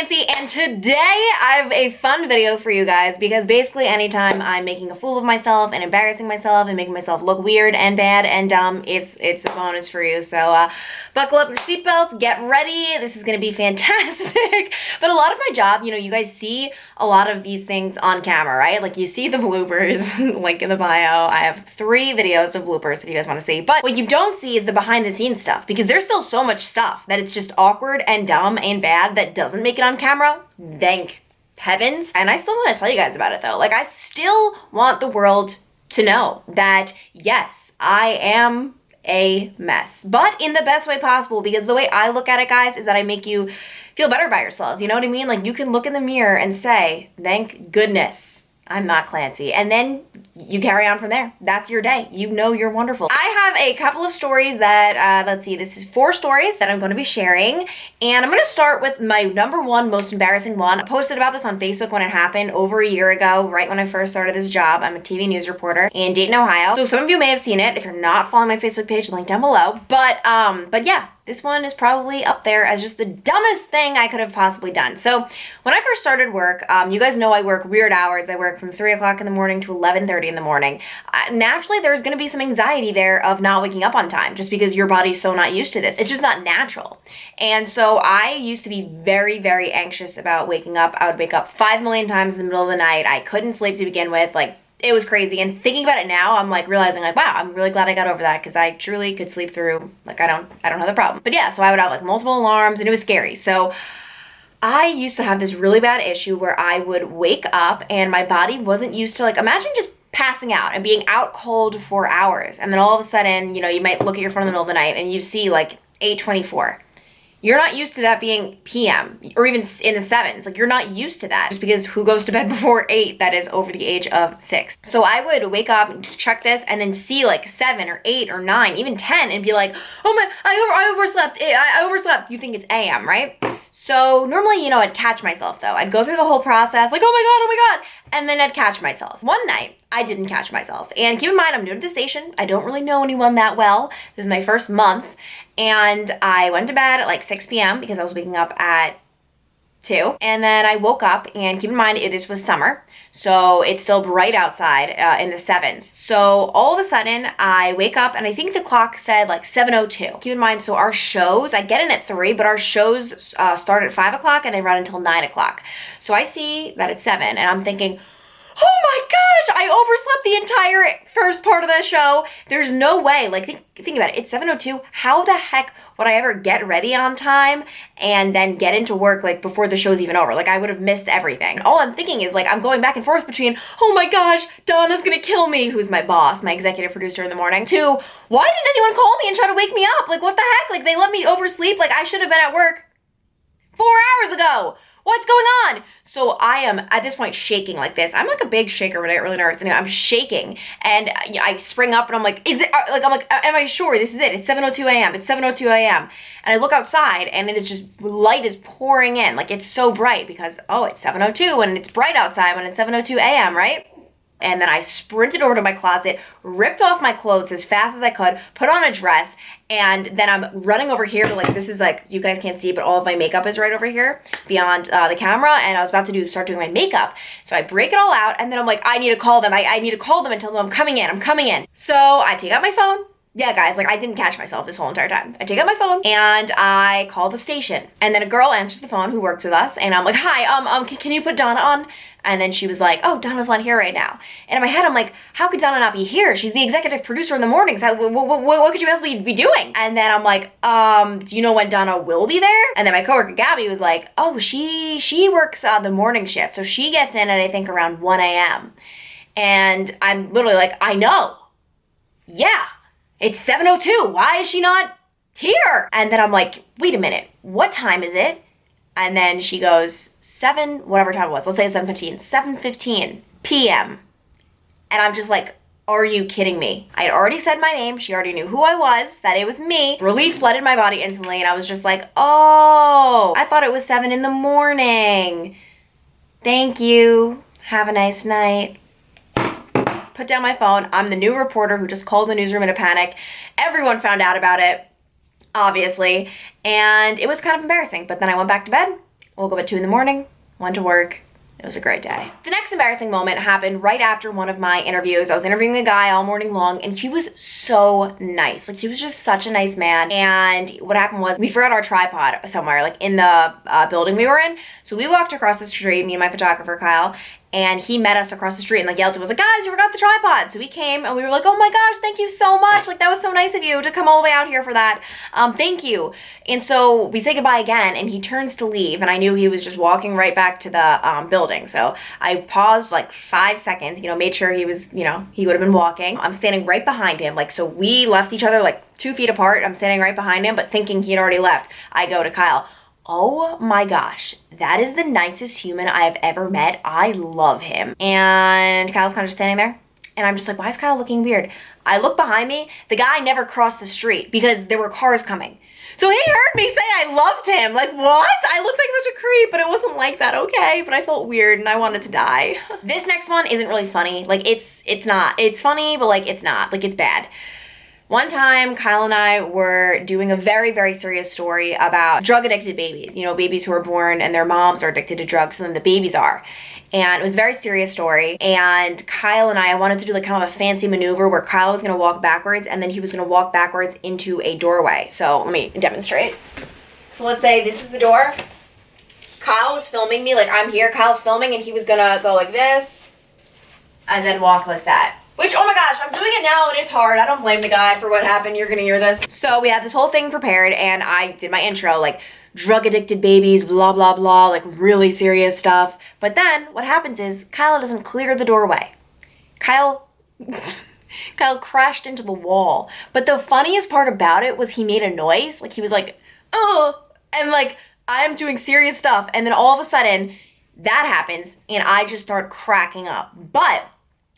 Clancy, and today I have a fun video for you guys because basically anytime I'm making a fool of myself and embarrassing myself and making myself look weird and bad and dumb, it's a bonus for you. So buckle up your seatbelts, get ready. This is gonna be fantastic. But a lot of my job, you guys see a lot of these things on camera, right? Like you see the bloopers, link in the bio. I have 3 videos of bloopers if you guys wanna see. But what you don't see is the behind the scenes stuff because there's still so much stuff that it's just awkward and dumb and bad that doesn't make it on camera. Thank heavens. And I still want to tell you guys about it though. Like I still want the world to know that yes, I am a mess, but in the best way possible, because the way I look at it, guys, is that I make you feel better about yourselves. You know what I mean? Like you can look in the mirror and say, thank goodness I'm not Clancy. And then you carry on from there. That's your day. You know you're wonderful. I have a couple of stories that, let's see, this is 4 stories that I'm going to be sharing. And I'm going to start with my #1 most embarrassing one. I posted about this on Facebook when it happened over a year ago, right when I first started this job. I'm a TV news reporter in Dayton, Ohio. So some of you may have seen it. If you're not following my Facebook page, link down below. But yeah. This one is probably up there as just the dumbest thing I could have possibly done. So when I first started work, you guys know I work weird hours. I work from 3 o'clock in the morning to 11:30 in the morning. Naturally, there's gonna be some anxiety there of not waking up on time just because your body's so not used to this. It's just not natural. And so I used to be very, very anxious about waking up. I would wake up 5 million times in the middle of the night. I couldn't sleep to begin with. Like, it was crazy. And thinking about it now, I'm like realizing like, wow, I'm really glad I got over that because I truly could sleep through, like I don't have the problem. But yeah, so I would have like multiple alarms and it was scary. So I used to have this really bad issue where I would wake up and my body wasn't used to, like, imagine just passing out and being out cold for hours. And then all of a sudden, you might look at your phone in the middle of the night and you see like 8:24. You're not used to that being PM or even in the 7s. Like you're not used to that just because who goes to bed before 8 that is over the age of 6. So I would wake up and check this and then see like 7 or 8 or 9, even 10 and be like, oh my, I overslept. I overslept. You think it's AM, right? So normally, I'd catch myself though. I'd go through the whole process like, oh my God. And then I'd catch myself. One night, I didn't catch myself. And keep in mind, I'm new to the station. I don't really know anyone that well. This is my first month. And I went to bed at like 6 p.m. because I was waking up at 2. And then I woke up, and keep in mind, this was summer. So it's still bright outside in the 7s. So all of a sudden, I wake up, and I think the clock said like 7:02. Keep in mind, so our shows, I get in at 3, but our shows start at 5 o'clock, and they run until 9 o'clock. So I see that it's 7, and I'm thinking, oh my gosh, I overslept the entire first part of the show. There's no way, like think about it, it's 7:02. How the heck would I ever get ready on time and then get into work like before the show's even over? Like I would have missed everything. All I'm thinking is like, I'm going back and forth between, oh my gosh, Donna's gonna kill me, who's my boss, my executive producer in the morning, to why didn't anyone call me and try to wake me up? Like what the heck? Like they let me oversleep, like I should have been at work 4 hours ago. What's going on? So I am at this point shaking like this. I'm like a big shaker when I get really nervous. Anyway, I'm shaking and I spring up and I'm like, is it, like, I'm like, am I sure this is it? It's 7:02 a.m. It's 7:02 a.m. And I look outside and it is just, light is pouring in. Like it's so bright because, oh, it's 7:02 and it's bright outside when it's 7:02 a.m., right? And then I sprinted over to my closet, ripped off my clothes as fast as I could, put on a dress, and then I'm running over here to like, this is like, you guys can't see, but all of my makeup is right over here beyond the camera, and I was about to start doing my makeup. So I break it all out, and then I'm like, I need to call them. I need to call them and tell them I'm coming in. So I take out my phone. Yeah, guys, like I didn't catch myself this whole entire time. I take out my phone and I call the station. And then a girl answers the phone who works with us, and I'm like, hi, can you put Donna on? And then she was like, oh, Donna's not here right now. And in my head, I'm like, how could Donna not be here? She's the executive producer in the mornings. What could you possibly be doing? And then I'm like, do you know when Donna will be there? And then my coworker Gabby was like, oh, she works the morning shift. So she gets in at, I think, around 1 a.m. And I'm literally like, I know. Yeah. It's 7:02. Why is she not here? And then I'm like, wait a minute. What time is it? And then she goes, 7, whatever time it was. Let's say 7:15. 7:15 p.m. And I'm just like, are you kidding me? I had already said my name. She already knew who I was, that it was me. Relief flooded my body instantly. And I was just like, oh, I thought it was 7 in the morning. Thank you. Have a nice night. Put down my phone. I'm the new reporter who just called the newsroom in a panic. Everyone found out about it, obviously, and it was kind of embarrassing. But then I went back to bed Woke up at 2 in the morning, went to work. It was a great day. The next embarrassing moment happened right after one of my interviews. I was interviewing a guy all morning long, and he was so nice. Like, he was just such a nice man. And what happened was we forgot our tripod somewhere, like in the building we were in. So we walked across the street, me and my photographer, Kyle, and he met us across the street and like yelled to us like, guys, you forgot the tripod. So we came and we were like, oh my gosh, thank you so much. Like, that was so nice of you to come all the way out here for that. Thank you. And so we say goodbye again, and he turns to leave, and I knew he was just walking right back to the building. So I paused like 5 seconds, made sure he was, he would have been walking. I'm standing right behind him. Like, so we left each other like 2 feet apart. I'm standing right behind him, but thinking he had already left. I go to Kyle. Oh my gosh, that is the nicest human I have ever met. I love him. And Kyle's kind of just standing there. And I'm just like, why is Kyle looking weird? I look behind me. The guy never crossed the street because there were cars coming. So he heard me say I loved him. Like, what? I looked like such a creep, but it wasn't like that, okay? But I felt weird and I wanted to die. This next one isn't really funny. Like, it's not. It's funny, but like, it's not. Like, it's bad. One time, Kyle and I were doing a very, very serious story about drug-addicted babies. Babies who are born and their moms are addicted to drugs, so then the babies are. And it was a very serious story. And Kyle and I wanted to do like kind of a fancy maneuver where Kyle was going to walk backwards and then he was going to walk backwards into a doorway. So let me demonstrate. So let's say this is the door. Kyle was filming me, like I'm here. Kyle's filming and he was going to go like this and then walk like that. Which, oh my gosh, I'm doing it now and it's hard. I don't blame the guy for what happened. You're gonna hear this. So we had this whole thing prepared and I did my intro, like drug addicted babies, blah, blah, blah, like really serious stuff. But then what happens is Kyle doesn't clear the doorway. Kyle crashed into the wall. But the funniest part about it was he made a noise. Like he was like, oh, and like I'm doing serious stuff. And then all of a sudden that happens and I just start cracking up. But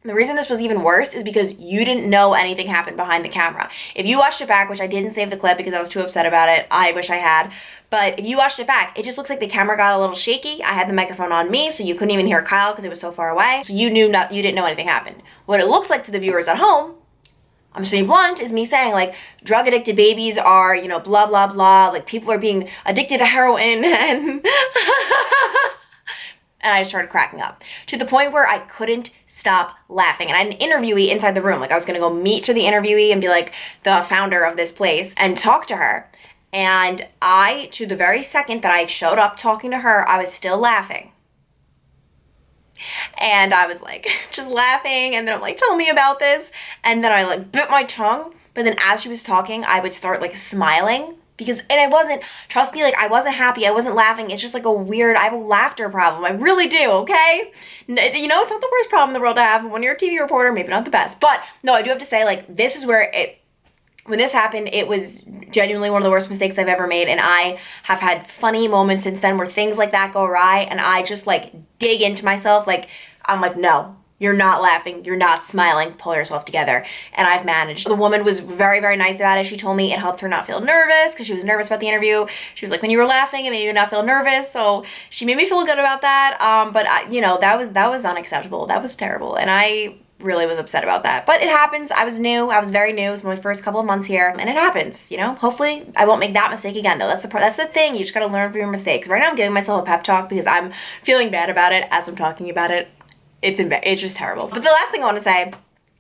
the reason this was even worse is because you didn't know anything happened behind the camera. If you watched it back, which I didn't save the clip because I was too upset about it, I wish I had, but if you watched it back, it just looks like the camera got a little shaky. I had the microphone on me, so you couldn't even hear Kyle because it was so far away. So you didn't know anything happened. What it looks like to the viewers at home, I'm just being blunt, is me saying like drug addicted babies are, blah, blah, blah, like people are being addicted to heroin and and I started cracking up to the point where I couldn't stop laughing. And I had an interviewee inside the room. Like I was gonna go meet to the interviewee and be like the founder of this place and talk to her. And to the very second that I showed up talking to her, I was still laughing. And I was like, just laughing. And then I'm like, tell me about this. And then I like bit my tongue. But then as she was talking, I would start like smiling. Trust me, like I wasn't happy, I wasn't laughing. It's just like I have a laughter problem. I really do, okay? It's not the worst problem in the world to have when you're a TV reporter, maybe not the best. But no, I do have to say, like, this is where when this happened, it was genuinely one of the worst mistakes I've ever made. And I have had funny moments since then where things like that go awry and I just like dig into myself. Like, I'm like, no. You're not laughing. You're not smiling. Pull yourself together. And I've managed. The woman was very, very nice about it. She told me it helped her not feel nervous because she was nervous about the interview. She was like, when you were laughing, it made you not feel nervous. So she made me feel good about that. But that was unacceptable. That was terrible. And I really was upset about that. But it happens. I was new. I was very new. It was my first couple of months here. And it happens, Hopefully I won't make that mistake again, though. That's the thing. You just got to learn from your mistakes. Right now I'm giving myself a pep talk because I'm feeling bad about it as I'm talking about it. It's just terrible. But the last thing I want to say,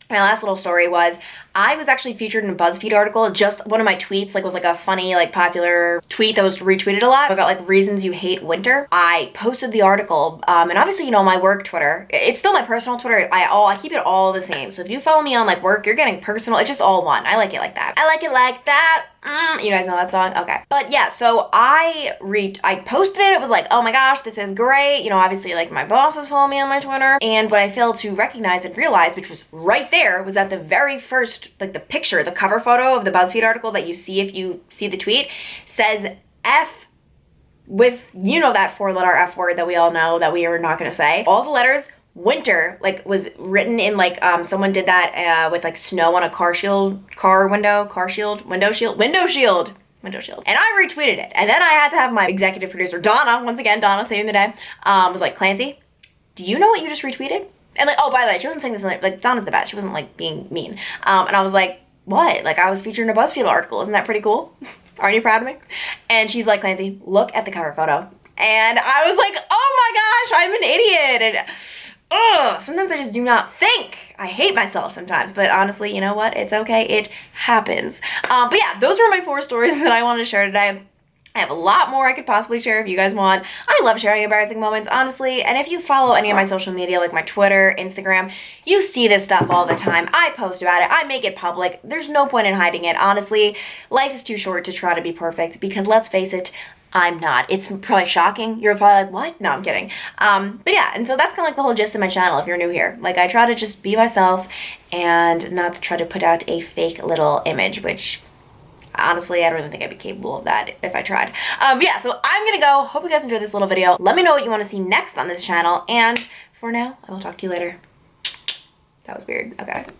my last little story was, I was actually featured in a BuzzFeed article. Just one of my tweets, was like a funny, popular tweet that was retweeted a lot about reasons you hate winter. I posted the article, and obviously, my work Twitter, it's still my personal Twitter. I keep it all the same. So if you follow me on work, you're getting personal. It's just all one. I like it like that. I like it like that. You guys know that song? Okay. But yeah, so I posted it. It was like, oh my gosh, this is great. Obviously my bosses follow me on my Twitter. And what I failed to recognize and realize, which was right there, was that the very first, the picture, the cover photo of the BuzzFeed article that you see if you see the tweet says F with, that 4-letter F word that we all know that we are not going to say. All the letters, winter, was written in someone did that with snow on a window shield. And I retweeted it. And then I had to have my executive producer, Donna, once again, Donna saving the day, was like, Clancy, do you know what you just retweeted? And oh, by the way, she wasn't saying this Donna's the best. She wasn't being mean. And I was like, what? I was featured in a BuzzFeed article. Isn't that pretty cool? Aren't you proud of me? And she's like, Clancy, look at the cover photo And I was like, oh my gosh, I'm an idiot. And sometimes I just do not think. I hate myself sometimes, but honestly, you know what? It's okay. It happens. But yeah, those were my 4 stories that I wanted to share today. I have a lot more I could possibly share if you guys want. I love sharing embarrassing moments, honestly. And if you follow any of my social media, like my Twitter, Instagram, you see this stuff all the time. I post about it. I make it public. There's no point in hiding it. Honestly, life is too short to try to be perfect because let's face it, I'm not. It's probably shocking. You're probably like, what? No, I'm kidding. But yeah, and so that's kind of like the whole gist of my channel if you're new here. Like, I try to just be myself and not to try to put out a fake little image, which honestly, I don't even think I'd be capable of that if I tried. But yeah, so I'm gonna go. Hope you guys enjoyed this little video. Let me know what you want to see next on this channel. And for now, I will talk to you later. That was weird. Okay.